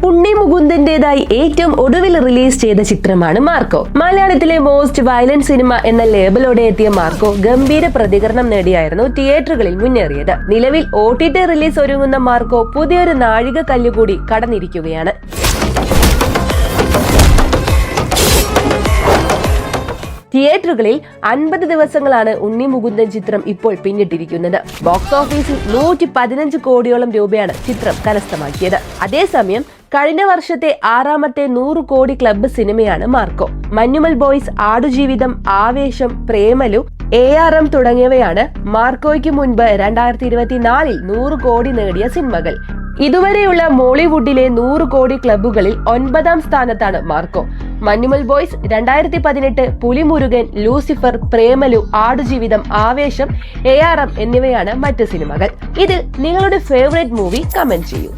ഉണ്ണി മുകുന്ദന്റേതായി ഏറ്റവും ഒടുവിൽ റിലീസ് ചെയ്ത ചിത്രമാണ് മാർക്കോ. മലയാളത്തിലെ മോസ്റ്റ് വയലന്റ് സിനിമ എന്ന ലേബലോടെ എത്തിയ മാർക്കോ ഗംഭീര പ്രതികരണം നേടിയായിരുന്നു തിയേറ്ററുകളിൽ മുന്നേറിയത്. നിലവിൽ OTT റിലീസ് ഒരുങ്ങുന്ന മാർക്കോ പുതിയൊരു നാഴിക കല്ലുകൂടി കടന്നിരിക്കുകയാണ്. തിയേറ്ററുകളിൽ 50 ദിവസങ്ങളാണ് ഉണ്ണി മുകുന്ദൻ ചിത്രം ഇപ്പോൾ പിന്നിട്ടിരിക്കുന്നത്. ബോക്സ് ഓഫീസിൽ 115 കോടിയോളം രൂപയാണ് ചിത്രം കരസ്ഥമാക്കിയത്. അതേസമയം കഴിഞ്ഞ വർഷത്തെ 6ാമത്തെ 100 കോടി ക്ലബ്ബ് സിനിമയാണ് മാർക്കോ. മഞ്ഞുമൽ ബോയ്സ്, ആടുജീവിതം, ആവേശം, പ്രേമലു, ARM തുടങ്ങിയവയാണ് മാർക്കോയ്ക്ക് മുൻപ് 2024 100 കോടി നേടിയ സിനിമകൾ. ഇതുവരെയുള്ള മോളിവുഡിലെ 100 കോടി ക്ലബ്ബുകളിൽ 9ാം സ്ഥാനത്താണ് Marco. Manjummel boys 2018, Pulimurugan, Lucifer, Premalu, Aadujeevitham, ആവേശം, ARM എന്നിവയാണ് മറ്റ് സിനിമകൾ. ഇതിൽ നിങ്ങളുടെ ഫേവറേറ്റ് മൂവി കമന്റ് ചെയ്യൂ.